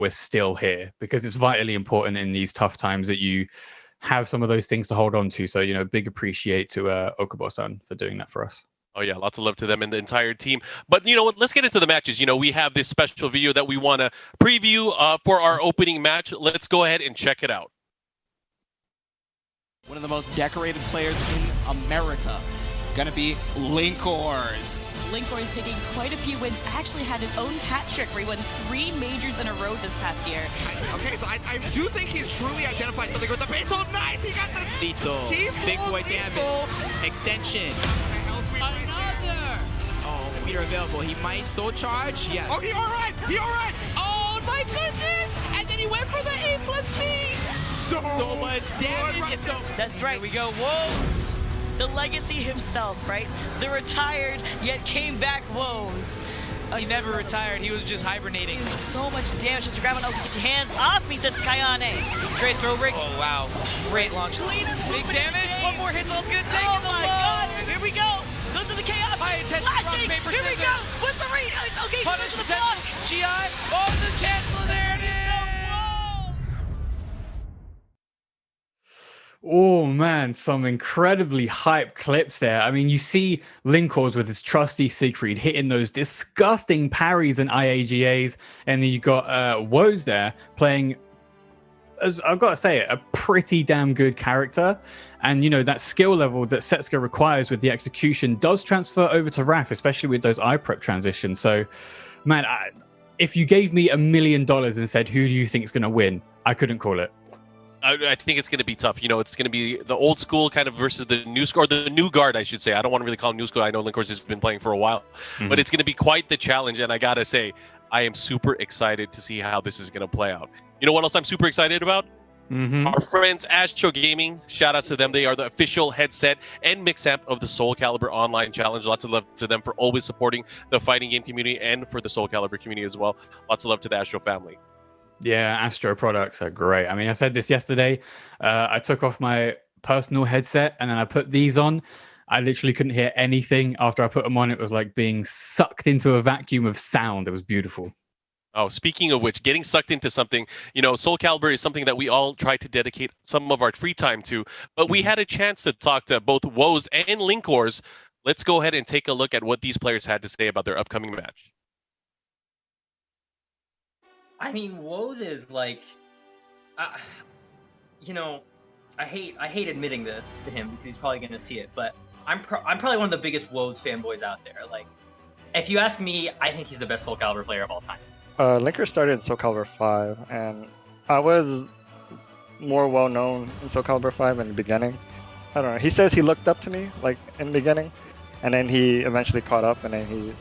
we're still here, because it's vitally important in these tough times that you have some of those things to hold on to. So, you know, big appreciate to Okubo-san for doing that for us. Oh, yeah, lots of love to them and the entire team. But you know what? Let's get into the matches. You know, we have this special video that we want to preview for our opening match. Let's go ahead and check it out. One of the most decorated players in America, gonna be Linkorz. Linkorz taking quite a few wins, actually had his own hat trick where he won 3 majors in a row this past year. Okay, so I do think he's truly identified something with the base. Oh, nice! He got the Lethal. Big boy damage. Extension. Another! Oh, meter available. He might soul charge. Yes. Oh, he alright! He alright! Oh my goodness! And then he went for the A+B. So much damage. So that's right. Here we go. Woahhzz. The legacy himself, right? The retired yet came back Woahhzz. He never retired. He was just hibernating. So much damage just to grab an open. Get your hands off me, says Kayane. Great throw break. Oh wow. Great launch. Big damage. One more hit's all good. Taking the my God. Here we go. Goes to the chaos. High intensity rock, paper, here scissors. We go. With the read. Okay, punish the block. GI. Oh, the cancel. There it is. Oh man, some incredibly hype clips there. I mean, you see Linkorz with his trusty Siegfried hitting those disgusting parries and IAGAs, and then you got Woahhzz there playing, as I've got to say it, a pretty damn good character. And you know, that skill level that Setsuka requires with the execution does transfer over to Raph, especially with those iPrep transitions. So, man, if you gave me $1 million and said, who do you think is going to win? I couldn't call it. I think it's going to be tough. You know, it's going to be the old school kind of versus the new school, or the new guard, I should say. I don't want to really call him new school. I know Linkorz has been playing for a while, but it's going to be quite the challenge. And I got to say, I am super excited to see how this is going to play out. You know what else I'm super excited about? Our friends Astro Gaming. Shout out to them. They are the official headset and mix amp of the Soul Calibur Online Challenge. Lots of love to them for always supporting the fighting game community and for the Soul Calibur community as well. Lots of love to the Astro family. Yeah, Astro products are great. I mean, I said this yesterday. I took off my personal headset and then I put these on. I literally couldn't hear anything after I put them on. It was like being sucked into a vacuum of sound. It was beautiful. Oh, speaking of which, getting sucked into something, you know, Soul Calibur is something that we all try to dedicate some of our free time to. But we had a chance to talk to both Woahhzz and Linkorz. Let's go ahead and take a look at what these players had to say about their upcoming match. I mean, Woahhzz is like, you know, I hate admitting this to him because he's probably going to see it, but I'm probably one of the biggest Woahhzz fanboys out there. Like, if you ask me, I think he's the best Soul Calibur player of all time. Linkorz started in Soul Calibur 5, and I was more well known in Soul Calibur 5 in the beginning. I don't know. He says he looked up to me, like, in the beginning, and then he eventually caught up, and then he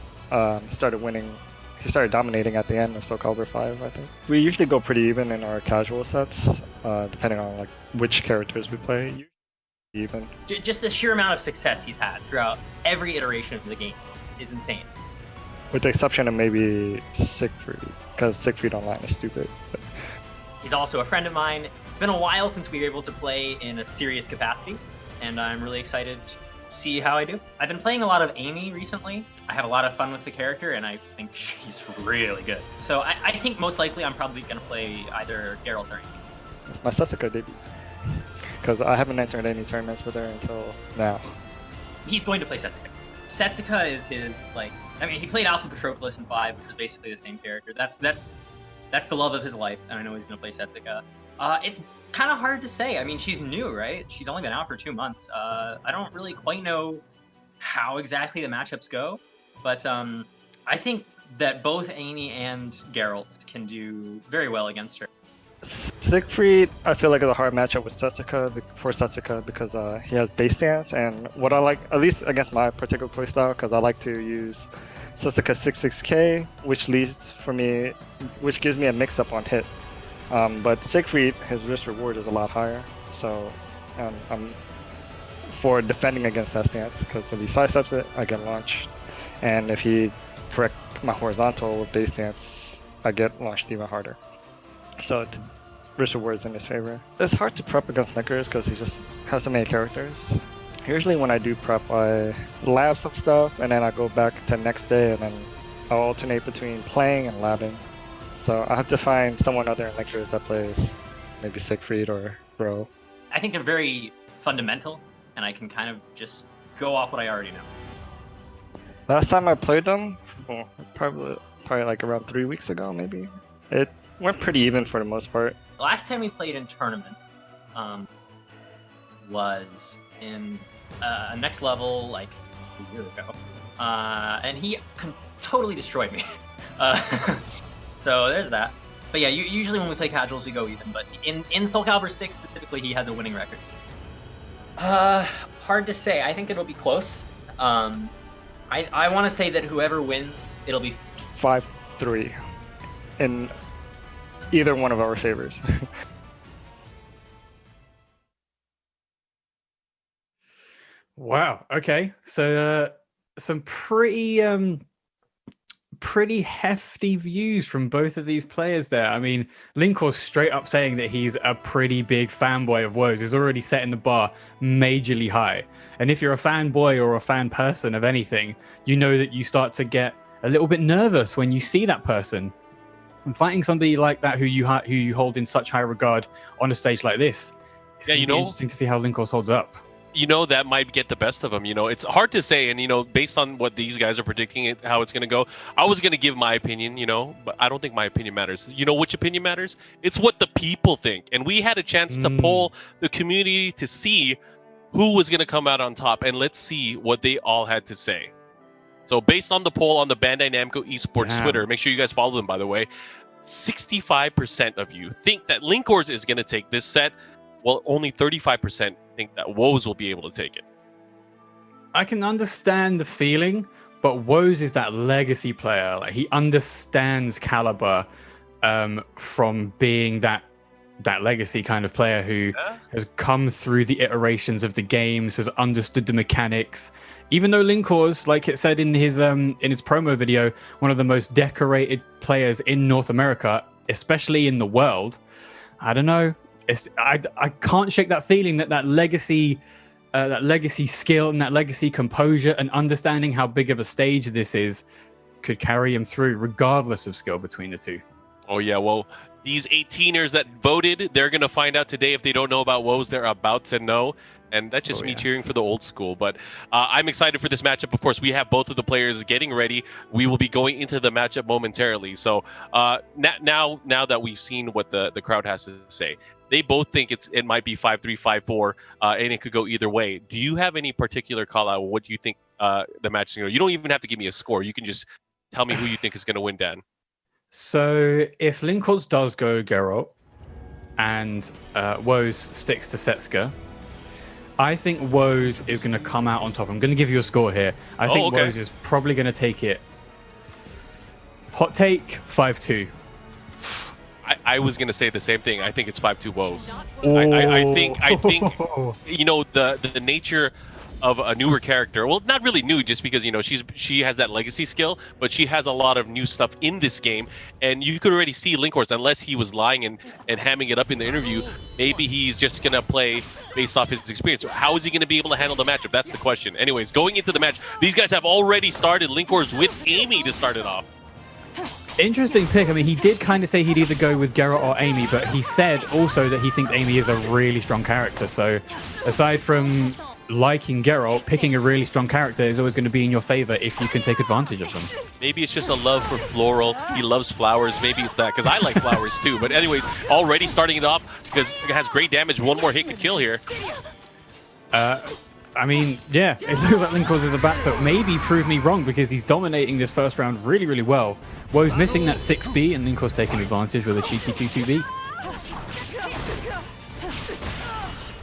started winning. He started dominating at the end of Soul Calibur 5, I think. We usually go pretty even in our casual sets, depending on like which characters we play. Even. Just the sheer amount of success he's had throughout every iteration of the game is insane. With the exception of maybe Siegfried, because Siegfried Online is stupid. But. He's also a friend of mine. It's been a while since we were able to play in a serious capacity, and I'm really excited to see how I do. I've been playing a lot of Amy recently. I have a lot of fun with the character, and I think she's really good. So I think most likely I'm probably going to play either Geralt or Amy. It's my Setsuka debut, because I haven't entered any tournaments with her until now. He's going to play Setsuka. Setsuka is his, like, I mean, he played Alpha Patroclus in 5, which was basically the same character. That's the love of his life, and I know he's going to play Setsuka. It's kind of hard to say. I mean, she's new, right? She's only been out for 2 months. I don't really quite know how exactly the matchups go, but I think that both Amy and Geralt can do very well against her. Siegfried, I feel like is a hard matchup with Setsuka because he has base stance, and what I like, at least against my particular playstyle, because I like to use Setsuka 66k, which gives me a mix-up on hit. But Siegfried, his risk reward is a lot higher, so I'm for defending against that stance, because if he sidesteps it, I get launched, and if he correct my horizontal with base stance, I get launched even harder. So the risk reward is in his favor. It's hard to prep against Linkorz because he just has so many characters. Usually when I do prep, I lab some stuff and then I go back to next day and then I'll alternate between playing and labbing. So So I have to find someone other than Linkorz that plays maybe Siegfried or Bro. I think they're very fundamental, and I can kind of just go off what I already know. Last time I played them, well, probably like around 3 weeks ago, maybe. It went pretty even for the most part. The last time we played in tournament was in a next level like a year ago, and he totally destroyed me. So there's that. But yeah, usually when we play casuals, we go even. But in Soul Calibur 6 specifically, he has a winning record. Hard to say. I think it'll be close. I want to say that whoever wins, it'll be 5-3 in either one of our favors. Wow. Okay. So some pretty hefty views from both of these players there. I mean, Linkorz straight up saying that he's a pretty big fanboy of Woahhzz is already setting the bar majorly high. And if you're a fanboy or a fan person of anything, you know that you start to get a little bit nervous when you see that person. And fighting somebody like that who you hold in such high regard on a stage like this, it's gonna be interesting to see how Linkorz holds up. You know, that might get the best of him. You know, it's hard to say. And, you know, based on what these guys are predicting how it's going to go, I was going to give my opinion, you know, but I don't think my opinion matters. You know which opinion matters? It's what the people think. And we had a chance to poll the community to see who was going to come out on top. And let's see what they all had to say. So based on the poll on the Bandai Namco Esports Twitter, make sure you guys follow them, by the way, 65% of you think that Linkorz is going to take this set, while only 35% think that Woahhzz will be able to take it. I can understand the feeling, but Woahhzz is that legacy player. Like, he understands caliber from being that legacy kind of player who has come through the iterations of the games, has understood the mechanics. Even though Linkorz, like it said in his promo video, one of the most decorated players in North America, especially in the world, I don't know. I can't shake that feeling that legacy skill and that legacy composure and understanding how big of a stage this is could carry him through regardless of skill between the two. Oh yeah, well, these 18ers that voted, they're going to find out today. If they don't know about Woahhzz, they're about to know. And that's just me cheering for the old school. But I'm excited for this matchup. Of course, we have both of the players getting ready. We will be going into the matchup momentarily. So now that we've seen what the crowd has to say, they both think it might be 5-3, 5-4, and it could go either way. Do you have any particular call out? What do you think the match is going to go? You don't even have to give me a score. You can just tell me who you think is going to win, Dan. So if Linkorz does go Geralt and Woahhzz sticks to Setsuka, I think Woahhzz is going to come out on top. I'm going to give you a score here. I think Woahhzz is probably going to take it. Hot take, 5-2. I was going to say the same thing. I think it's 5-2 Woahhzz. I think you know, the nature of a newer character. Well, not really new, just because, you know, she has that legacy skill, but she has a lot of new stuff in this game. And you could already see Linkorz, unless he was lying and hamming it up in the interview, maybe he's just going to play based off his experience. How is he going to be able to handle the matchup? That's the question. Anyways, going into the match, these guys have already started. Linkorz with Amy to start it off. Interesting pick. I mean, he did kind of say he'd either go with Geralt or Amy, but he said also that he thinks Amy is a really strong character. So aside from liking Geralt, picking a really strong character is always going to be in your favor if you can take advantage of them. Maybe it's just a love for floral. He loves flowers. Maybe it's that, because I like flowers too. But anyways, already starting it off because it has great damage. One more hit could kill here. I mean, yeah, it looks like Linkorz is about to maybe prove me wrong, because he's dominating this first round really, really well. Woahhzz missing that 6B and Linkorz taking advantage with a cheeky 2-2B.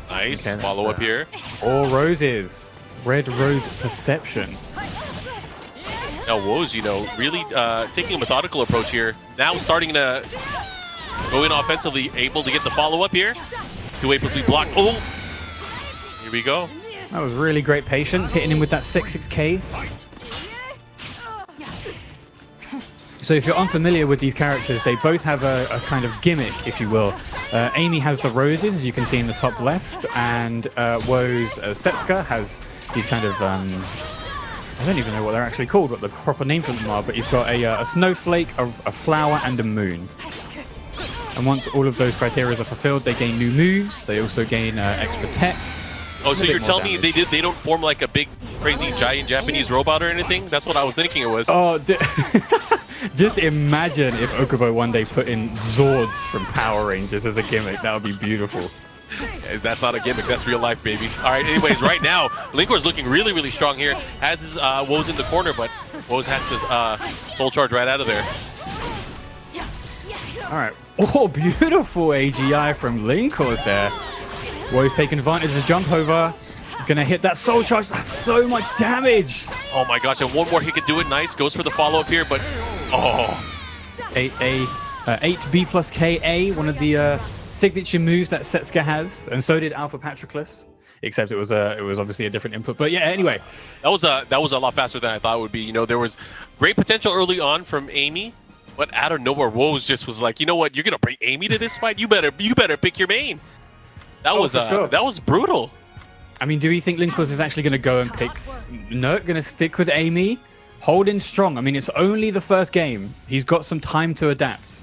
Nice. Okay, follow up here. All roses. Red Rose Perception. Now Woahhzz, you know, really taking a methodical approach here. Now starting to go in offensively, able to get the follow-up here. 2A plus B block. Oh! Here we go. That was really great patience, hitting him with that 6-6K. So if you're unfamiliar with these characters, they both have a kind of gimmick, if you will. Amy has the roses, as you can see in the top left, and Woahhzz's Setsuka has these kind of I don't even know what they're actually called, what the proper names for them are, but he's got a snowflake, a flower, and a moon. And once all of those criteria are fulfilled, they gain new moves. They also gain extra tech. Oh, so you're telling me they don't form like a big, crazy, giant Japanese robot or anything? That's what I was thinking it was. Oh, just imagine if Okubo one day put in Zords from Power Rangers as a gimmick. That would be beautiful. That's not a gimmick. That's real life, baby. All right. Anyways, right now, Linkorz looking really, really strong here. Has his Woahhzz in the corner, but Woahhzz has his Soul Charge right out of there. All right. Oh, beautiful AGI from Linkorz there. Woahhzz taking advantage of the jump over. He's going to hit that Soul Charge. That's so much damage. Oh my gosh. And one more, he could do it. Nice. Goes for the follow-up here, but... Oh. 8B plus KA, one of the signature moves that Setsuka has. And so did Alpha Patroclus. Except it was obviously a different input. But yeah, anyway. That was a lot faster than I thought it would be. You know, there was great potential early on from Amy. But out of nowhere, Woahhzz just was like, you know what? You're gonna bring Amy to this fight. You better pick your main. That was brutal. I mean, do we think Linkorz is actually gonna go and pick? No, gonna stick with Amy, holding strong. I mean, it's only the first game. He's got some time to adapt.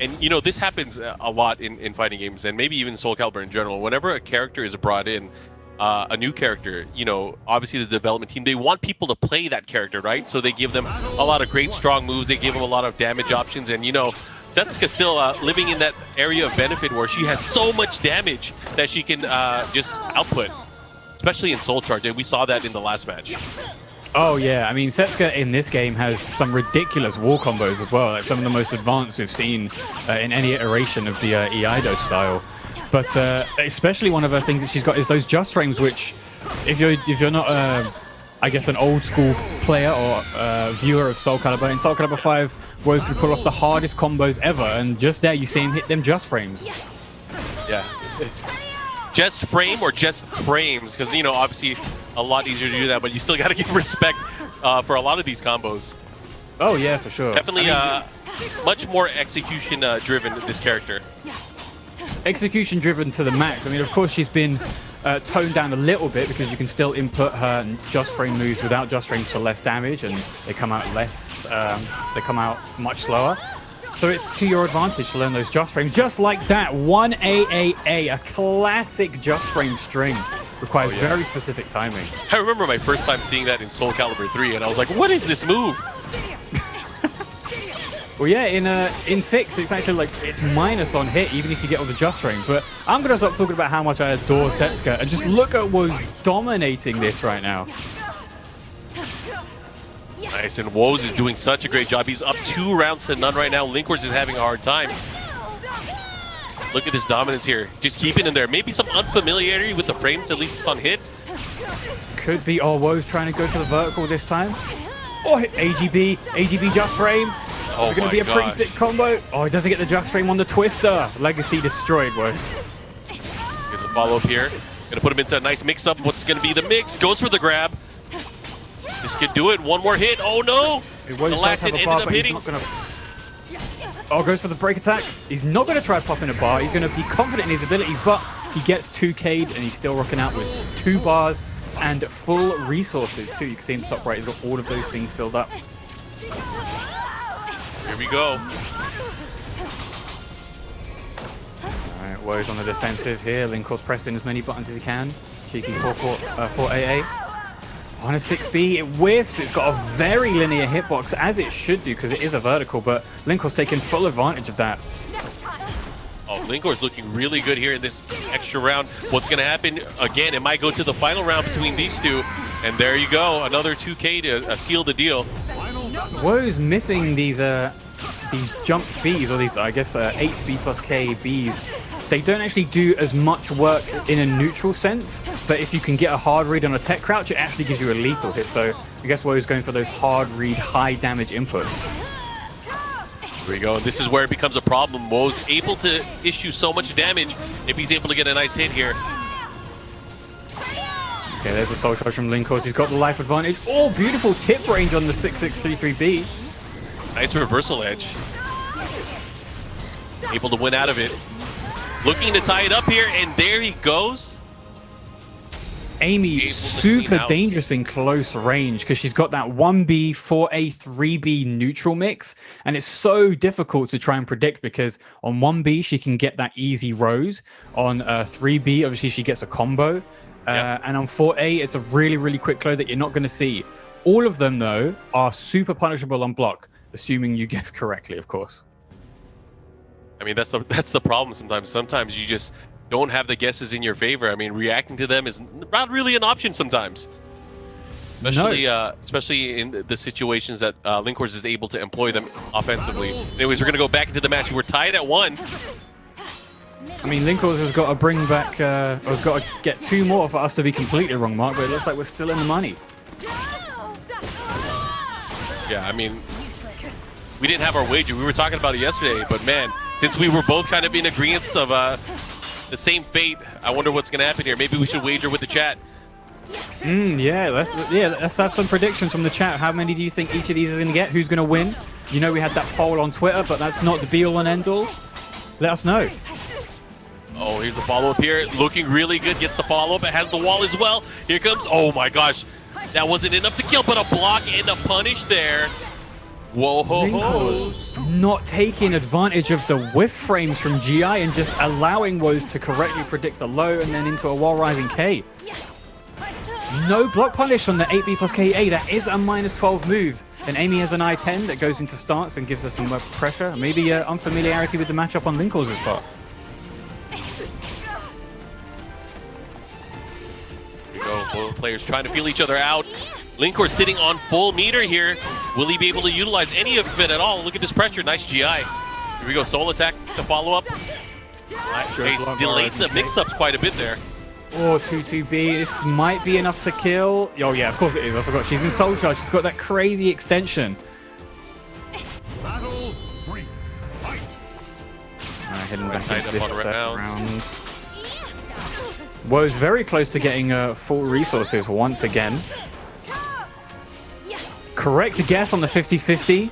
And you know, this happens a lot in fighting games, and maybe even Soul Calibur in general. Whenever a character is brought in, a new character, you know, obviously the development team, they want people to play that character, right? So they give them a lot of great strong moves, they give them a lot of damage options, and you know, Setsuka's still living in that area of benefit where she has so much damage that she can just output, especially in Soul Charge, and we saw that in the last match. Oh yeah, I mean, Setsuka in this game has some ridiculous wall combos as well, like some of the most advanced we've seen in any iteration of the Iaido style. But especially one of her things that she's got is those just frames, which if you're not, I guess, an old school player or viewer of Soul Calibur, in Soul Calibur 5, Woahhzz can pull off the hardest combos ever, and just there you see him hit them just frames. Yeah. Just frame or just frames, because you know, obviously a lot easier to do that, but you still got to give respect for a lot of these combos. Oh yeah, for sure. Definitely much more execution driven, this character. Execution driven to the max. I mean, of course, she's been toned down a little bit because you can still input her just frame moves without just frames for less damage, and they come out less. They come out much slower. So it's to your advantage to learn those just frames. Just like that, 1 AAA, a classic just frame string, requires very specific timing. I remember my first time seeing that in Soul Calibur 3, and I was like, "What is this move?" Well, yeah, in 6, it's actually like, it's minus on hit, even if you get all the just frame. But I'm going to stop talking about how much I adore Setsuka, and just look at Woahhzz dominating this right now. Nice, and Woahhzz is doing such a great job. He's up 2 rounds to none right now. Linkorz is having a hard time. Look at his dominance here. Just keeping him there. Maybe some unfamiliarity with the frames, at least on hit. Could be, oh, Woahhzz trying to go for the vertical this time. Oh, hit AGB just frame. Oh, it's going to be a pretty sick combo. Oh, he doesn't get the just frame on the Twister. Legacy destroyed, Woahhzz. Here's a follow-up here. Gonna put him into a nice mix-up. What's gonna be the mix? Goes for the grab. This could do it. One more hit. Oh no! The last hit ended up hitting. Oh, goes for the break attack. He's not going to try popping a bar. He's going to be confident in his abilities, but he gets 2K'd and he's still rocking out with 2 bars and full resources too. You can see in the top right, he's got all of those things filled up. Here we go. Alright, Woahhzz on the defensive here. Linkorz pressing as many buttons as he can. Cheeky 4 AA. On a 6B, it whiffs. It's got a very linear hitbox, as it should do, because it is a vertical, but Linkorz taking full advantage of that. Oh, Linkorz looking really good here in this extra round. What's going to happen? Again, it might go to the final round between these two. And there you go, another 2K to seal the deal. Woahhzz missing these jump Bs, or these, I guess, 8B plus K Bs. They don't actually do as much work in a neutral sense, but if you can get a hard read on a tech crouch, it actually gives you a lethal hit. So I guess Woahhzz going for those hard read, high damage inputs. Here we go. And this is where it becomes a problem. Woahhzz able to issue so much damage if he's able to get a nice hit here. Okay, there's a Soul Charge from Linkorz. He's got the life advantage. Oh, beautiful tip range on the 6633B. Nice reversal edge. Able to win out of it. Looking to tie it up here, and there he goes. Amy, able to super clean house. dangerous in close range because she's got that 1B, 4A, 3B neutral mix. And it's so difficult to try and predict because on 1B, she can get that easy rose. On 3B, obviously, she gets a combo. And on 4A, it's a really, really quick close that you're not going to see. All of them, though, are super punishable on block, assuming you guess correctly, of course. I mean, that's the problem sometimes. Sometimes you just don't have the guesses in your favor. I mean, reacting to them is not really an option sometimes. Especially in the situations that Linkorz is able to employ them offensively. Anyways, we're going to go back into the match. We're tied at 1. I mean, Linkorz has got to bring back, has got to get 2 more for us to be completely wrong, Mark, but it looks like we're still in the money. Yeah, I mean, we didn't have our wager. We were talking about it yesterday, but man, since we were both kind of in agreement of the same fate, I wonder what's going to happen here. Maybe we should wager with the chat. Let's have some predictions from the chat. How many do you think each of these is going to get? Who's going to win? You know, we had that poll on Twitter, but that's not the be-all and end-all. Let us know. Oh, here's the follow-up here. Looking really good. Gets the follow-up. It has the wall as well. Here comes... Oh, my gosh. That wasn't enough to kill, but a block and a punish there. Woahhzz. Not taking advantage of the whiff frames from GI and just allowing Woahhzz to correctly predict the low and then into a wall rising K. No block punish on the 8B plus KA. That is a -12 move. And Amy has an I-10 that goes into stance and gives us some more pressure. Maybe unfamiliarity with the matchup on Linkorz's part. Both players trying to feel each other out. Linkorz sitting on full meter here. Will he be able to utilize any of it at all? Look at this pressure. Nice GI. Here we go. Soul attack to follow up. He's delayed the mix-ups quite a bit there. Oh, 2-2B. This might be enough to kill. Oh, yeah, of course it is. I forgot. She's in Soul Charge. She's got that crazy extension. Heading back into this round. Woahhzz very close to getting full resources once again. Correct guess on the 50-50.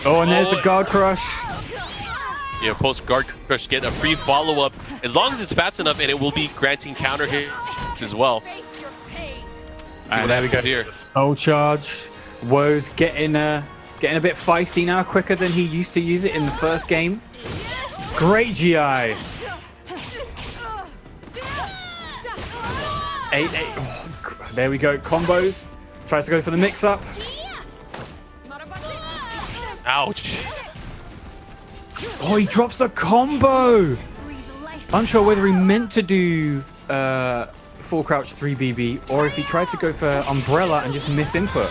Oh, and there's the guard crush. Yeah, post guard crush, get a free follow-up as long as it's fast enough, and it will be granting counter hits as well. See what happens here. Soul charge. Woahhzz getting a bit feisty now, quicker than he used to use it in the first game. Great GI. 8-8. Oh, there we go. Combos. Tries to go for the mix-up. Ouch. Oh, he drops the combo. Unsure whether he meant to do full crouch 3BB or if he tried to go for umbrella and just miss input.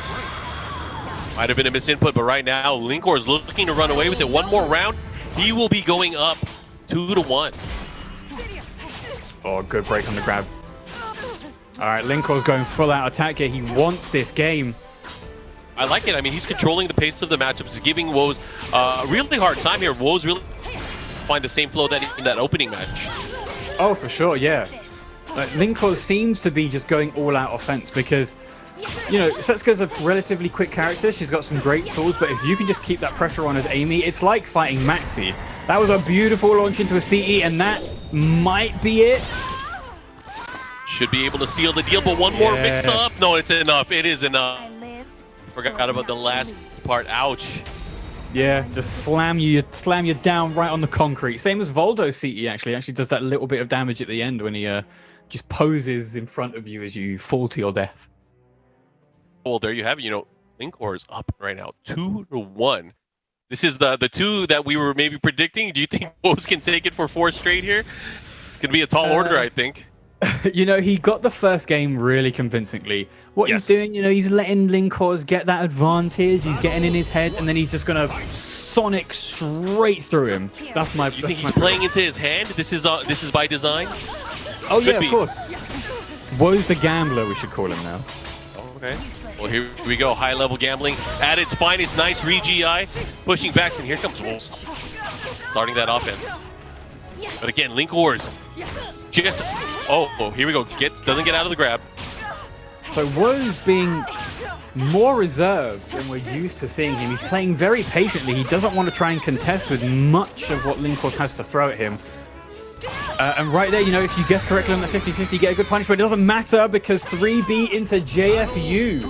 Might have been a misinput, but right now Linkorz looking to run away with it. One more round, he will be going up 2-1. Oh, good break on the grab. All right, Linkorz going full out attack here. He wants this game. I like it. I mean, he's controlling the pace of the matchups. He's giving Woahhzz a really hard time here. Woahhzz really find the same flow that in that opening match. Oh, for sure, yeah. Linkorz seems to be just going all out offense because, you know, Setsuka's a relatively quick character. She's got some great tools, but if you can just keep that pressure on as Amy, it's like fighting Maxi. That was a beautiful launch into a CE, and that might be it. Should be able to seal the deal, but one more mix-up. No, it's enough. It is enough. Forgot about the last part. Ouch. Yeah, just slam you down right on the concrete. Same as Voldo's CE actually does that little bit of damage at the end when he just poses in front of you as you fall to your death. Well, there you have it. You know, Linkorz up right now, 2-1. This is the 2 that we were maybe predicting. Do you think Woahhzz can take it for 4 straight here? It's gonna be a tall order, I think. You know, he got the first game really convincingly. What he's doing, you know, he's letting Linkorz get that advantage. He's getting in his head, and then he's just gonna sonic straight through him. That's my. You think he's playing into his hand? This is by design. Oh yeah, of course. Woahhzz the gambler, we should call him now. Okay. Well, here we go. High-level gambling at its finest. Nice re-GI. Pushing back, and here comes Woahhzz. Starting that offense. But again, Linkorz just... Oh, here we go. Doesn't get out of the grab. So Woahhzz being more reserved than we're used to seeing him. He's playing very patiently. He doesn't want to try and contest with much of what Linkorz has to throw at him. And right there, you know, if you guess correctly on the 50-50, you get a good punish, but it doesn't matter because 3B into JFU.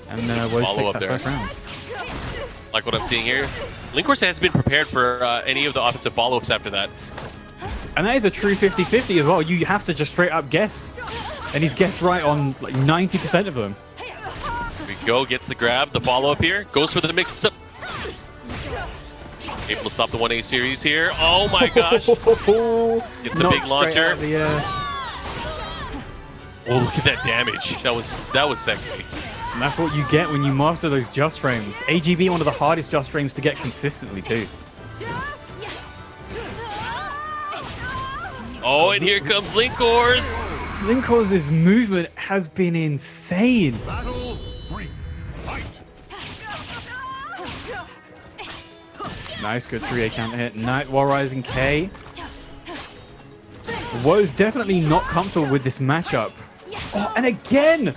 And Woahhzz takes that first round. Like what I'm seeing here. Linkorz has been prepared for any of the offensive follow-ups after that. And that is a true 50-50 as well. You have to just straight up guess. And he's guessed right on like 90% of them. Here we go, gets the grab, the follow-up here. Goes for the mix-up. Able to stop the 1A series here. Oh my gosh. Gets the big launcher. Oh, look at that damage. That was sexy. And that's what you get when you master those just frames. AGB, one of the hardest just frames to get consistently too. Oh, and here comes Linkorz. Linkorz's movement has been insane. Nice, good 3A counter hit. Night while rising K. Woahhzz definitely not comfortable with this matchup. Oh, and again!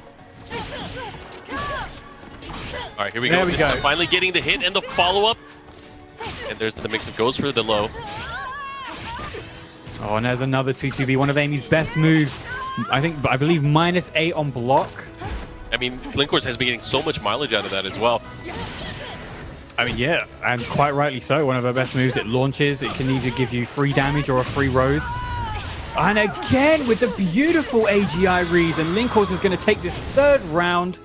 All right, here we go. This time finally getting the hit and the follow-up. And there's the mix of goes for the low. Oh, and there's another 2-2B, one of Amy's best moves. I believe -8 on block. I mean, Linkorz has been getting so much mileage out of that as well. I mean, yeah, and quite rightly so. One of her best moves. It launches. It can either give you free damage or a free rose. And again, with the beautiful AGI reads, and Linkorz is going to take this third round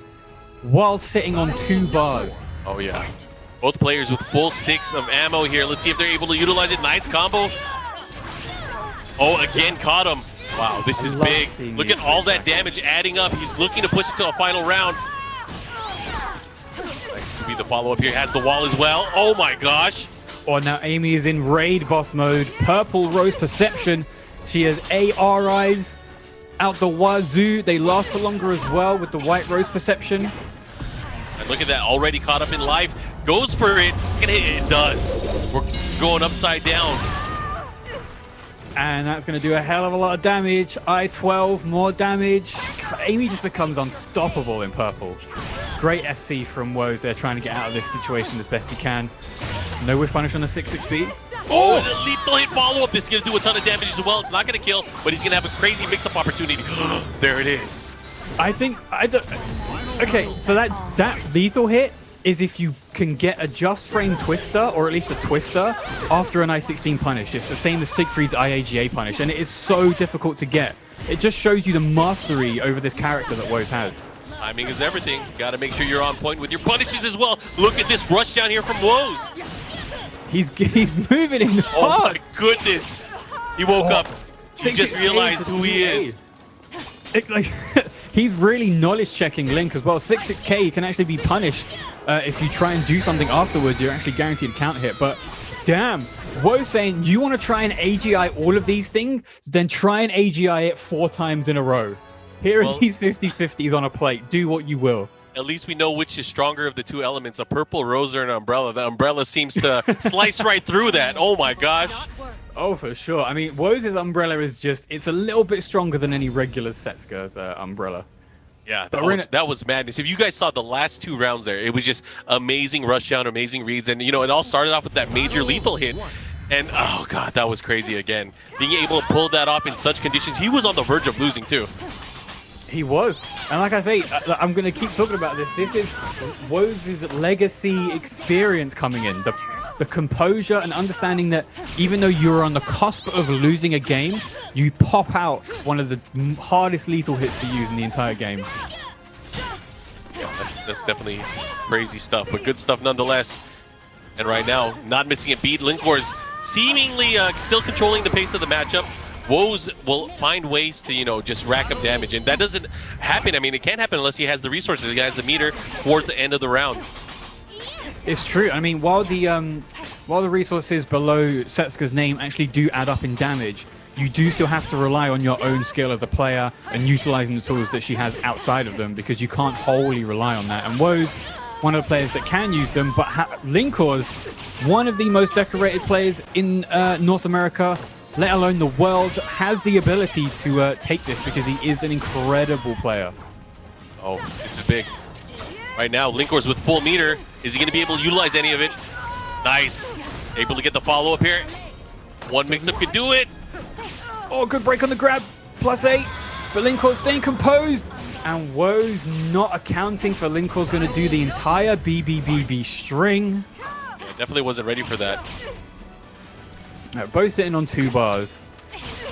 while sitting on 2 bars. Oh, yeah. Both players with full sticks of ammo here. Let's see if they're able to utilize it. Nice combo. Oh, again, caught him. Wow, this is big. Look at all that damage adding up. He's looking to push it to a final round. Nice to be the follow-up here. Has the wall as well. Oh, my gosh. Oh, now Amy is in raid boss mode. Purple Rose Perception. She has AR eyes out the wazoo. They last for longer as well with the white Rose Perception. And look at that, already caught up in life. Goes for it. And it does. We're going upside down. And that's going to do a hell of a lot of damage. I-12, more damage. Amy just becomes unstoppable in purple. Great SC from Woahhzz there, trying to get out of this situation as best he can. No whiff punish on the 6-6B. Oh, and a lethal hit follow-up. This is going to do a ton of damage as well. It's not going to kill, but he's going to have a crazy mix-up opportunity. There it is. Okay, so that lethal hit is if you can get a just frame twister, or at least a twister, after an I-16 punish. It's the same as Siegfried's IAGA punish, and it is so difficult to get. It just shows you the mastery over this character that Woahhzz has. Timing is everything. Got to make sure you're on point with your punishes as well. Look at this rush down here from Woahhzz. He's moving in hard. Oh my goodness. He woke up. He just realized who he is. He's really knowledge checking Link as well. 6-6K, he can actually be punished if you try and do something afterwards. You're actually guaranteed a counter hit. But damn, Woahhzz saying you want to try and AGI all of these things, then try and AGI it 4 times in a row. Here are these 50-50s on a plate. Do what you will. At least we know which is stronger of the 2 elements, a purple rose or an umbrella. The umbrella seems to slice right through that. Oh my gosh. Oh, for sure. I mean, Woahhzz's umbrella is just, it's a little bit stronger than any regular Setsuka's umbrella. Yeah, that was madness. If you guys saw the last 2 rounds there, it was just amazing rush down, amazing reads. And, you know, it all started off with that major lethal hit. And, oh, God, that was crazy again. Being able to pull that off in such conditions. He was on the verge of losing, too. He was. And like I say, I'm going to keep talking about this. This is Woahhzz's legacy experience coming in. The composure and understanding that even though you're on the cusp of losing a game, you pop out one of the hardest lethal hits to use in the entire game. Yeah, that's definitely crazy stuff, but good stuff nonetheless. And right now, not missing a beat. Linkorz seemingly still controlling the pace of the matchup. Woahhzz will find ways to, you know, just rack up damage, and that doesn't happen. I mean, it can't happen unless he has the resources. He has the meter towards the end of the rounds. It's true. I mean, while the resources below Setsuka's name actually do add up in damage, you do still have to rely on your own skill as a player and utilizing the tools that she has outside of them, because you can't wholly rely on that. And Woahhzz, one of the players that can use them, but Linkorz, one of the most decorated players in North America, let alone the world, has the ability to take this because he is an incredible player. Oh, this is big. Right now, Linkorz with full meter. Is he going to be able to utilize any of it? Nice. Able to get the follow-up here. One mix-up could do it. Oh, good break on the grab. +8. But Linkorz staying composed. And Woahhzz not accounting for Linkorz going to do the entire BBBB string. Yeah, definitely wasn't ready for that. Both sitting on 2 bars.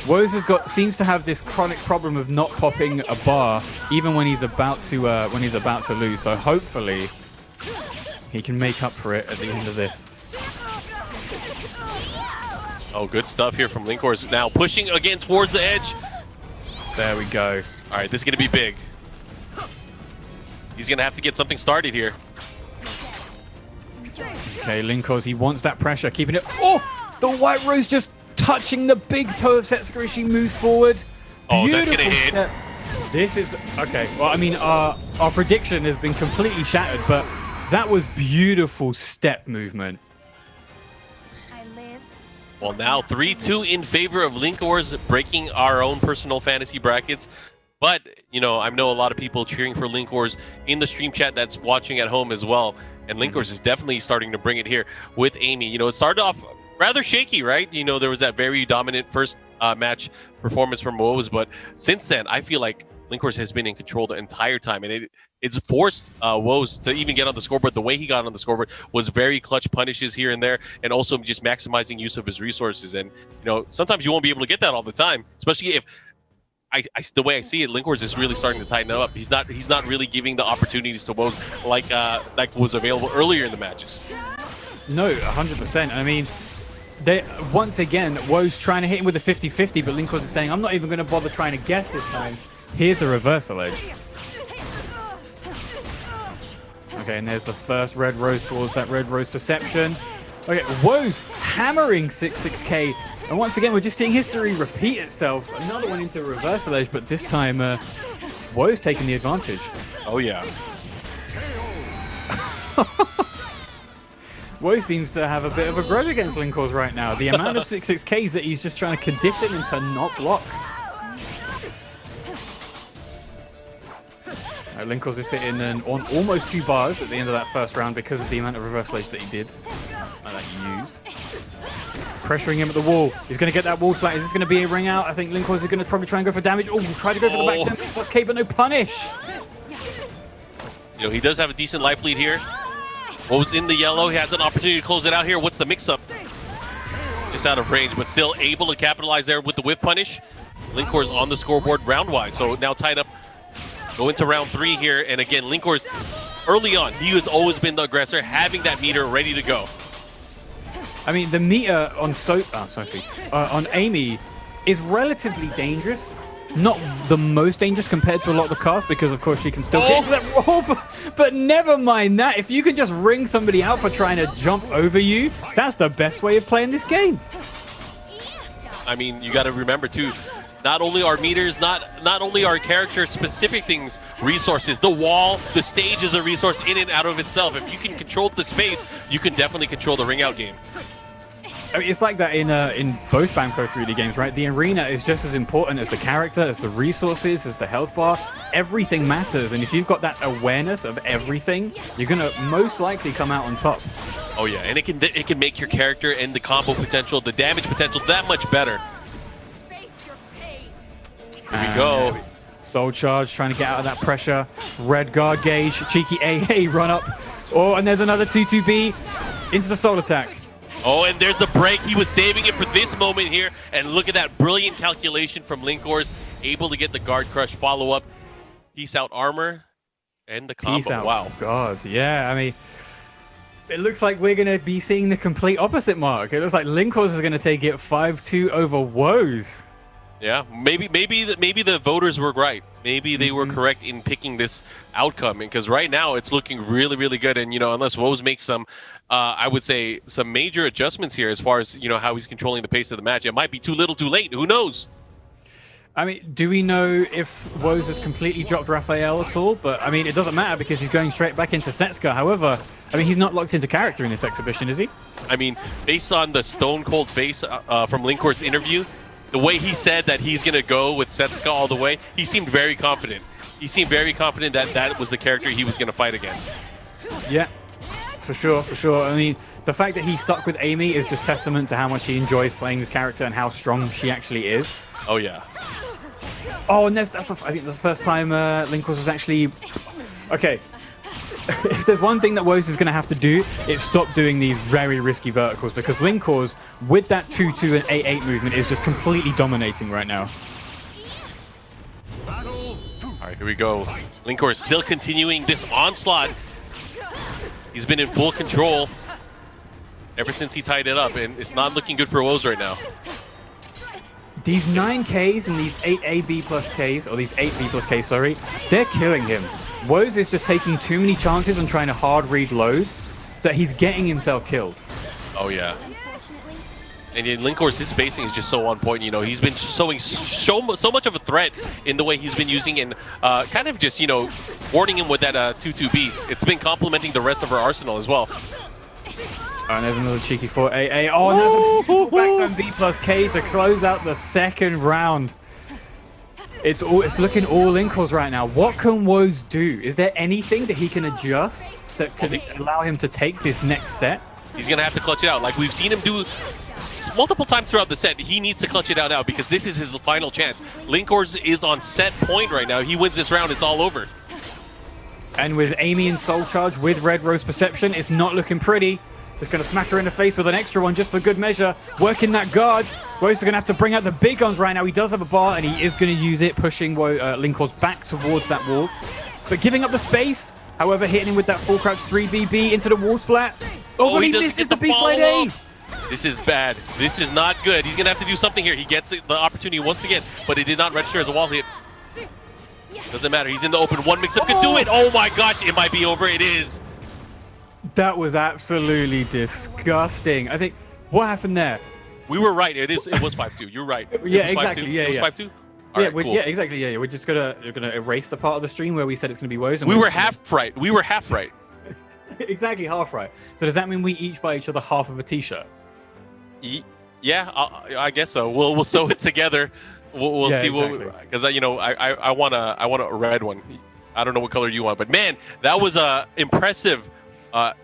Woahhzz seems to have this chronic problem of not popping a bar even when he's about to lose. So hopefully he can make up for it at the end of this. Oh, good stuff here from Linkorz. Now pushing again towards the edge. There we go. All right, this is going to be big. He's going to have to get something started here. Okay, Linkorz, he wants that pressure, keeping it. Oh, the White Rose just touching the big toe of Setsuka as she moves forward. Oh, Beautiful that's going to hit. step. This is okay. Well, I mean, our prediction has been completely shattered, but that was beautiful step movement. Well, now 3-2 in favor of Linkorz, breaking our own personal fantasy brackets. But, you know, I know a lot of people cheering for Linkorz in the stream chat that's watching at home as well. And Linkorz is definitely starting to bring it here with Amy. You know, it started off rather shaky, right? You know, there was that very dominant first match performance from Woahhzz. But since then, I feel like Linkorz has been in control the entire time. And it's forced Woahhzz to even get on the scoreboard. The way he got on the scoreboard was very clutch punishes here and there, and also just maximizing use of his resources. And, you know, sometimes you won't be able to get that all the time, especially if the way I see it, Linkorz is really starting to tighten it up. He's not really giving the opportunities to Woahhzz like was available earlier in the matches. No, 100%. I mean, once again, Woahhzz trying to hit him with a 50-50, but Linkorz is saying, I'm not even going to bother trying to guess this time. Here's a reversal edge. Okay, and there's the first Red Rose towards that Red Rose perception. Okay, Woahhzz hammering 6-6K. And once again, we're just seeing history repeat itself. Another one into reversal edge, but this time, Woahhzz taking the advantage. Oh, yeah. Woahhzz seems to have a bit of a grudge against Linkorz right now. The amount of 6-6Ks that he's just trying to condition him to not block. Linkorz is sitting on almost 2 bars at the end of that first round because of the amount of reversal edge that he did, that he used. Pressuring him at the wall. He's going to get that wall flat. Is this going to be a ring out? I think Linkorz is going to probably try and go for damage. Oh, try to go for the back 10 plus K, but no punish. You know, he does have a decent life lead here. Woahhzz in the yellow. He has an opportunity to close it out here. What's the mix-up? Just out of range, but still able to capitalize there with the whiff punish. Linkorz on the scoreboard round-wise, so now tied up. Go into round 3 here, and again, Linkorz, early on, he has always been the aggressor, having that meter ready to go. I mean, the meter on on Amy is relatively dangerous. Not the most dangerous compared to a lot of the cast, because of course she can still get into that roll, but never mind that. If you can just ring somebody out for trying to jump over you, that's the best way of playing this game. I mean, you got to remember too, not only our meters, not only our character-specific things, resources. The wall, the stage is a resource in and out of itself. If you can control the space, you can definitely control the ring-out game. I mean, it's like that in both Bandai 3D games, right? The arena is just as important as the character, as the resources, as the health bar. Everything matters, and if you've got that awareness of everything, you're gonna most likely come out on top. Oh yeah, and it can make your character and the combo potential, the damage potential that much better. Here we go. Soul Charge trying to get out of that pressure. Red guard gauge, cheeky AA run up. Oh, and there's another 2-2B into the Soul Attack. Oh, and there's the break. He was saving it for this moment here. And look at that brilliant calculation from Linkorz. Able to get the guard crush follow-up. Peace out armor and the combo. Peace out. Wow. God, yeah. I mean, it looks like we're going to be seeing the complete opposite mark. It looks like Linkorz is going to take it 5-2 over Woahhzz. Yeah, maybe the voters were right. Maybe they were correct in picking this outcome, because right now it's looking really, really good. And, you know, unless Woahhzz makes some, I would say, some major adjustments here as far as, you know, how he's controlling the pace of the match, it might be too little too late. Who knows? I mean, do we know if Woahhzz has completely dropped Raphael at all? But, I mean, it doesn't matter because he's going straight back into Setsuka. However, I mean, he's not locked into character in this exhibition, is he? I mean, based on the stone-cold face from Linkor's interview, the way he said that he's going to go with Setsuka all the way, he seemed very confident. He seemed very confident that that was the character he was going to fight against. Yeah, for sure, for sure. I mean, The fact that he stuck with Amy is just testament to how much he enjoys playing this character and how strong she actually is. Oh yeah. Oh, and I think that's the first time Linkorz was actually... Okay. If there's one thing that Woahhzz is going to have to do, it's stop doing these very risky verticals, because Linkorz, with that 2-2 and 8-8 movement, is just completely dominating right now. All right, here we go. Linkorz still continuing this onslaught. He's been in full control ever since he tied it up, and it's not looking good for Woahhzz right now. These 9Ks and these 8AB plus Ks, or these 8B plus Ks, sorry, they're killing him. Woahhzz is just taking too many chances and trying to hard read lows that he's getting himself killed. Oh yeah. And in Linkorz, his spacing is just so on point. You know, he's been showing so much of a threat in the way he's been using, and kind of just, you know, warning him with that 2-2B. It's been complementing the rest of our arsenal as well. And there's another cheeky 4-AA. Oh, and there's a beautiful backline B plus K to close out the second round. It's looking all Linkorz right now. What can Woahhzz do? Is there anything that he can adjust that could allow him to take this next set? He's going to have to clutch it out. Like we've seen him do multiple times throughout the set. He needs to clutch it out now because this is his final chance. Linkorz is on set point right now. He wins this round, it's all over. And with Amy in Soul Charge, with Red Rose Perception, it's not looking pretty. Just going to smack her in the face with an extra one just for good measure. Working that guard. Woahhzz is going to have to bring out the big guns right now. He does have a bar, and he is going to use it, pushing Linkorz back towards that wall. But giving up the space, however, hitting him with that full crouch 3BB into the wall splat. Oh, but he misses the B-slide A. This is bad. This is not good. He's going to have to do something here. He gets the opportunity once again, but it did not register as a wall hit. Doesn't matter. He's in the open. One mix-up could do it. Oh my gosh, it might be over. It is. That was absolutely disgusting. I think, what happened there? We were right. It was 5-2. You're right. Yeah, exactly. Yeah, it was 5-2? Yeah, right, cool. yeah, exactly. Yeah, we're just gonna erase the part of the stream where we said it's gonna be Woahhzz. We were half right. We were half right. Exactly, half right. So does that mean we each buy each other half of a T-shirt? Yeah, I guess so. We'll sew it together. We'll see exactly. What, because you know I want a red one. I don't know what color you want, but man, that was impressive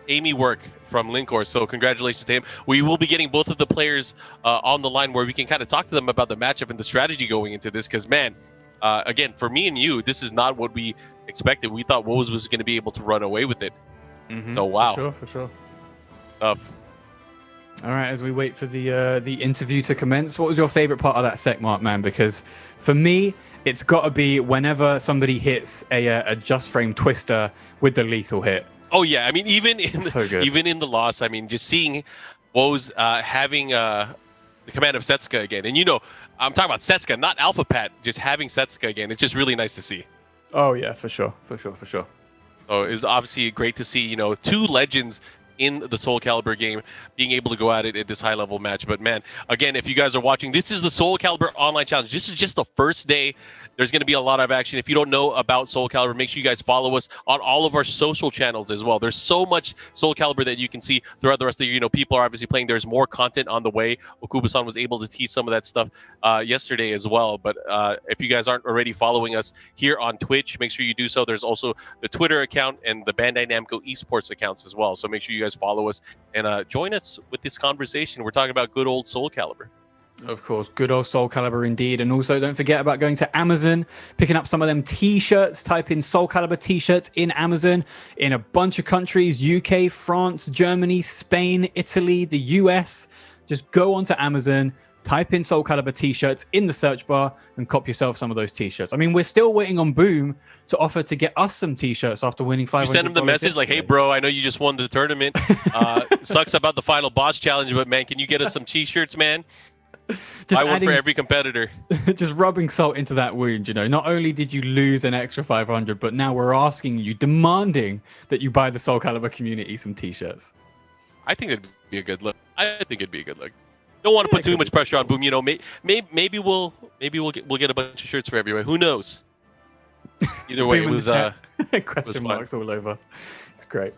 Amy work from Linkorz. So congratulations to him. We will be getting both of the players on the line where we can kind of talk to them about the matchup and the strategy going into this. Because man, again, for me and you, this is not what we expected. We thought Woahhzz was going to be able to run away with it. So wow, for sure. Tough. All right, as we wait for the interview to commence, what was your favorite part of that sec, Mark, man? Because for me, it's got to be whenever somebody hits a just frame twister with the lethal hit. Oh yeah, I mean even in the loss, I mean just seeing Woahhzz having the command of Setsuka again, and you know I'm talking about Setsuka, not Alpha Pat, just having Setsuka again. It's just really nice to see. Oh yeah, for sure. So it's obviously great to see, you know, two legends in the Soul Calibur game being able to go at it at this high level match. But man, again, if you guys are watching, this is the Soul Calibur online challenge. This is just the first day. There's going to be a lot of action. If you don't know about Soul Calibur, make sure you guys follow us on all of our social channels as well. There's so much Soul Calibur that you can see throughout the rest of the year. You know, people are obviously playing. There's more content on the way. Okuba-san was able to tease some of that stuff yesterday as well. But if you guys aren't already following us here on Twitch, make sure you do so. There's also the Twitter account and the Bandai Namco Esports accounts as well. So make sure you guys follow us and join us with this conversation. We're talking about good old Soul Calibur. Of course, good old Soul Calibur indeed. And also don't forget about going to Amazon, picking up some of them t-shirts. Type in Soul Calibur t-shirts in Amazon in a bunch of countries: UK, France, Germany, Spain, Italy, the US. Just go onto Amazon, type in Soul Calibur t-shirts in the search bar and cop yourself some of those t-shirts. I mean, we're still waiting on Boom to offer to get us some t-shirts after winning $500. You send him the message like, hey bro, I know you just won the tournament. Sucks about the final boss challenge, but man, can you get us some t-shirts, man? I won for every competitor. Just rubbing salt into that wound, you know. Not only did you lose an extra 500, but now we're asking you, demanding that you buy the Soul Calibur community some t-shirts. I think it'd be a good look. Don't want to put too much pressure on Boom. You know, maybe we'll get a bunch of shirts for everyone. Who knows? Either way, it was question marks all over. It's great.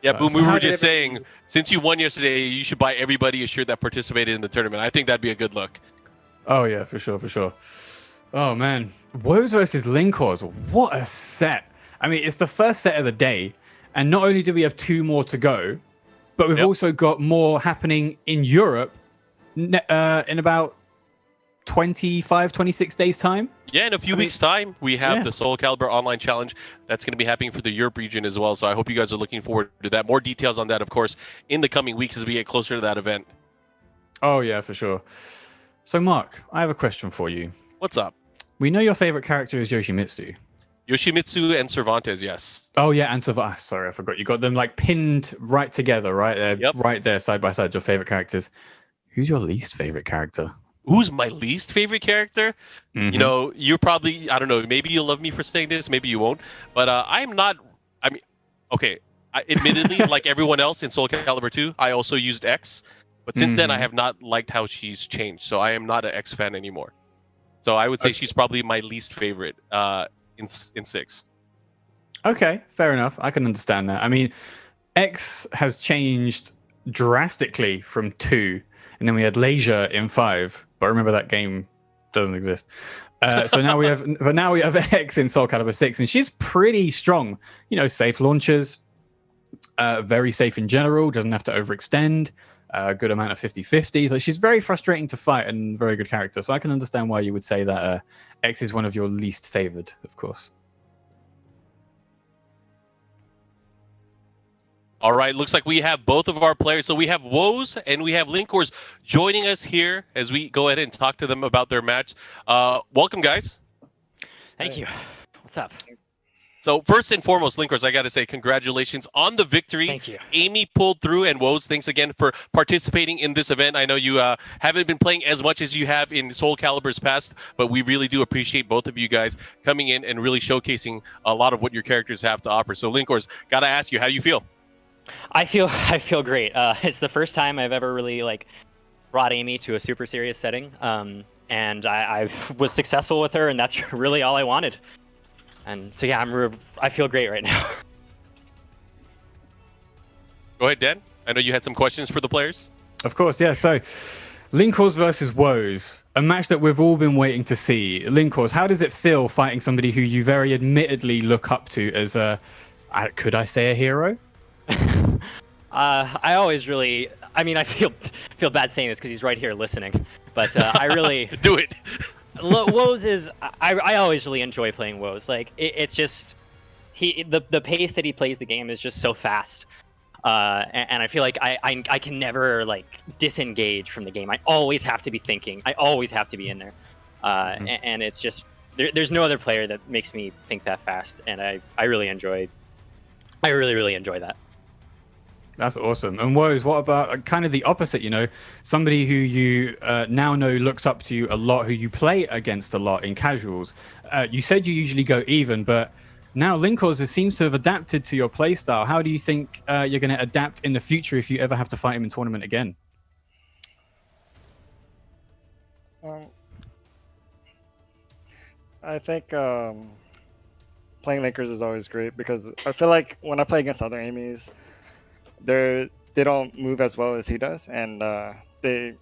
Yeah, Boom, so we were just saying, since you won yesterday, you should buy everybody a shirt that participated in the tournament. I think that'd be a good look. Oh, yeah, for sure. Oh, man. Woahhzz versus Linkorz. What a set. I mean, it's the first set of the day. And not only do we have two more to go, but we've also got more happening in Europe in about 25, 26 days time. Yeah, in a few weeks' time, we have the Soul Calibur Online Challenge that's going to be happening for the Europe region as well. So I hope you guys are looking forward to that. More details on that, of course, in the coming weeks as we get closer to that event. Oh, yeah, for sure. So, Mark, I have a question for you. What's up? We know your favorite character is Yoshimitsu. Yoshimitsu and Cervantes, yes. Oh, yeah, and Cervantes. Sorry, I forgot. You got them like pinned right together, right there, right there, side by side, your favorite characters. Who's your least favorite character? Who's my least favorite character? You know, you're probably, I don't know, maybe you'll love me for saying this, maybe you won't. But I'm not, I mean, okay, admittedly, like everyone else in Soul Calibur 2, I also used X. But since then, I have not liked how she's changed. So I am not an X fan anymore. So I would say she's probably my least favorite in 6. Okay, fair enough. I can understand that. I mean, X has changed drastically from 2. And then we had Leisure in 5, but remember that game doesn't exist. So now we have X in Soul Calibur 6, and she's pretty strong. You know, safe launchers, very safe in general, doesn't have to overextend, a good amount of 50-50s. Like, she's very frustrating to fight and very good character. So I can understand why you would say that X is one of your least favored, of course. All right, looks like we have both of our players. So we have Woahhzz and we have Linkorz joining us here as we go ahead and talk to them about their match. Welcome, guys. Thank you. What's up? So first and foremost, Linkorz, I got to say congratulations on the victory. Thank you. Amy pulled through, and Woahhzz, thanks again for participating in this event. I know you haven't been playing as much as you have in Soul Calibur's past, but we really do appreciate both of you guys coming in and really showcasing a lot of what your characters have to offer. So Linkorz, got to ask you, how do you feel? I feel great. It's the first time I've ever really brought Amy to a super serious setting, and I was successful with her, and that's really all I wanted. And so yeah, I feel great right now. Go ahead, Dan. I know you had some questions for the players. Of course, yeah. So Linkorz versus Woahhzz, a match that we've all been waiting to see. Linkorz, how does it feel fighting somebody who you very admittedly look up to as could I say a hero? I always really, I mean, I feel bad saying this because he's right here listening, but I really do it. Woahhzz is, I always really enjoy playing Woahhzz. Like it's just the pace that he plays the game is just so fast, and I feel like I can never disengage from the game. I always have to be thinking. I always have to be in there, and it's just there's no other player that makes me think that fast, and I really enjoy. I really enjoy that. That's awesome. And Woahhzz, what about kind of the opposite, you know, somebody who you now know looks up to you a lot, who you play against a lot in casuals? You said you usually go even, but now Linkorz seems to have adapted to your playstyle. How do you think you're going to adapt in the future if you ever have to fight him in tournament again? I think playing Linkorz is always great because I feel like when I play against other Amy's, they don't move as well as he does, and they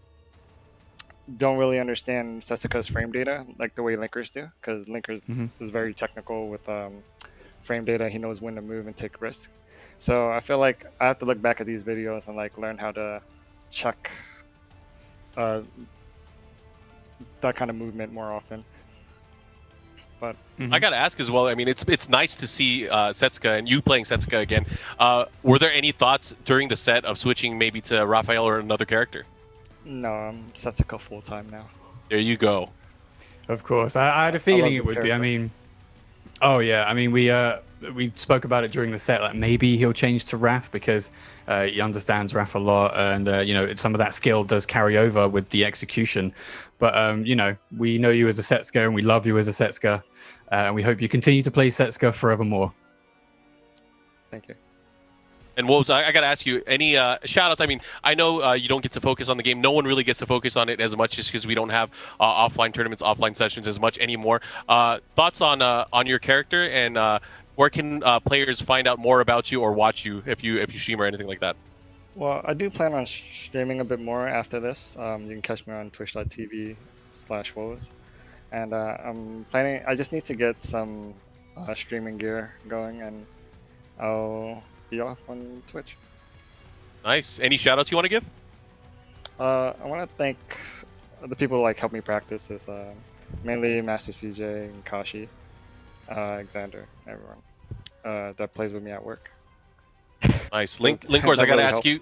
don't really understand Setsuka's frame data like the way Linkorz do, because Linkorz is very technical with frame data. He knows when to move and take risks. So I feel like I have to look back at these videos and learn how to check that kind of movement more often. But I gotta ask as well. I mean, it's nice to see Setsuka and you playing Setsuka again. Were there any thoughts during the set of switching maybe to Raphael or another character? No, I'm Setsuka full time now. There you go. Of course, I had a feeling it would be. I mean, oh yeah, I mean we spoke about it during the set. Like maybe he'll change to Raph because he understands Raph a lot, and you know, some of that skill does carry over with the execution. But you know, we know you as a Setsuka, and we love you as a Setsuka, and we hope you continue to play Setsuka forevermore. Thank you. And Woahhzz, I got to ask you, any shout-outs? I mean, I know you don't get to focus on the game. No one really gets to focus on it as much just because we don't have offline tournaments, offline sessions as much anymore. Thoughts on your character, and where can players find out more about you or watch you if you stream or anything like that? Well, I do plan on streaming a bit more after this. You can catch me on twitch.tv/Woahhzz. And I'm planning, I just need to get some streaming gear going, and I'll be off on Twitch. Nice. Any shout-outs you want to give? I want to thank the people who helped me practice. Is mainly Master CJ and Kashi, Alexander, everyone that plays with me at work. Nice. Linkorz, I got to ask you.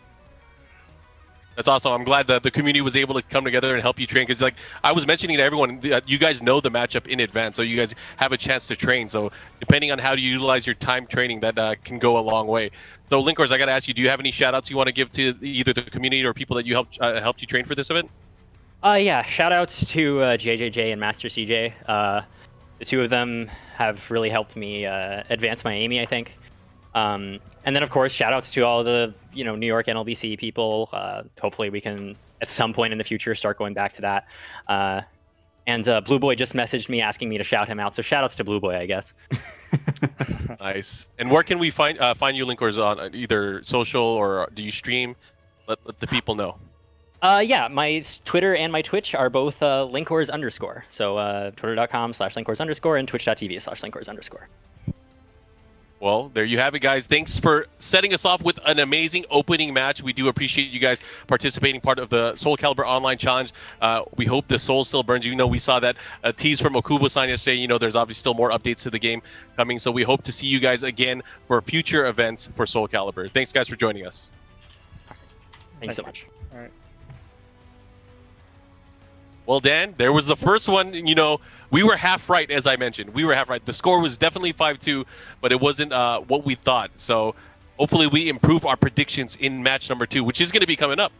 That's awesome. I'm glad that the community was able to come together and help you train, because I was mentioning to everyone, you guys know the matchup in advance, so you guys have a chance to train. So depending on how you utilize your time training, that can go a long way. So Linkorz, I got to ask you, do you have any shout-outs you want to give to either the community or people that you helped you train for this event? Yeah, shout-outs to JJJ and Master CJ. The two of them have really helped me advance my aiming, I think. And then, of course, shout-outs to all the New York NLBC people. Hopefully we can, at some point in the future, start going back to that. And Blue Boy just messaged me asking me to shout him out, so shout-outs to Blue Boy, I guess. Nice. And where can we find you, Linkorz, on either social, or do you stream? Let the people know. Yeah, my Twitter and my Twitch are both Linkorz_. So twitter.com/Linkorz_ and twitch.tv/Linkorz_. Well, there you have it, guys. Thanks for setting us off with an amazing opening match. We do appreciate you guys participating, part of the Soul Calibur Online Challenge. We hope the soul still burns. We saw that tease from Okubo-san yesterday. There's obviously still more updates to the game coming, so we hope to see you guys again for future events for Soul Calibur. Thanks, guys, for joining us. Thanks so much. All right. Well, Dan, there was the first one. We were half right, as I mentioned. We were half right. The score was definitely 5-2, but it wasn't what we thought. So hopefully we improve our predictions in match number 2, which is going to be coming up.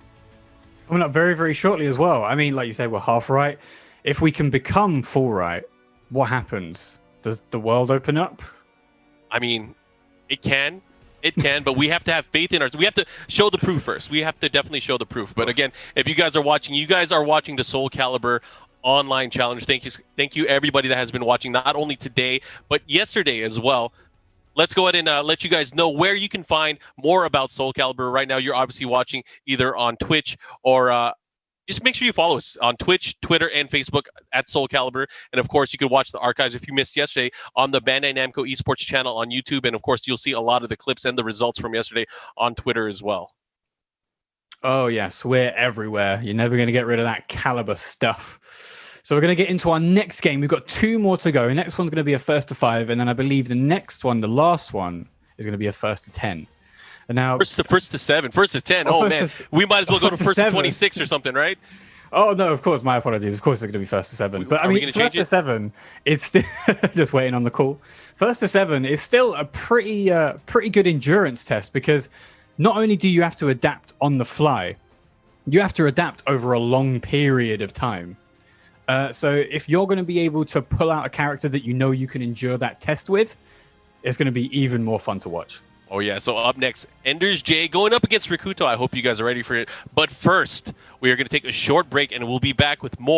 Coming up very, very shortly as well. I mean, like you say, we're half right. If we can become full right, what happens? Does the world open up? I mean, it can. It can, but we have to have faith in ours. We have to show the proof first. We have to definitely show the proof. But again, if you guys are watching the Soul Calibur Online Challenge. Thank you everybody that has been watching, not only today but yesterday as well. Let's go ahead and let you guys know where you can find more about Soul Calibur. Right now you're obviously watching either on Twitch or just make sure you follow us on Twitch, Twitter, and Facebook at Soul Calibur. And of course, you can watch the archives if you missed yesterday on the Bandai Namco Esports channel on YouTube. And of course, you'll see a lot of the clips and the results from yesterday on Twitter as well. Oh, yes, we're everywhere. You're never going to get rid of that Calibur stuff. So we're going to get into our next game. We've got 2 more to go. The next one's going to be a 1st to 5, and then I believe the next one, the last one, is going to be a 1st to 10. And now first to 7, 1st to 10. Oh man, we might as well go to 1st to 26 or something, right? Oh no, of course. My apologies. Of course, it's going to be 1st to 7. But I mean, 1st to 7, it's still just waiting on the call. 1st to 7 is still a pretty good endurance test, because not only do you have to adapt on the fly, you have to adapt over a long period of time. So if you're going to be able to pull out a character that you can endure that test with, it's going to be even more fun to watch. Oh yeah, so up next, Enders J going up against Rikuto. I hope you guys are ready for it. But first, we are going to take a short break and we'll be back with more.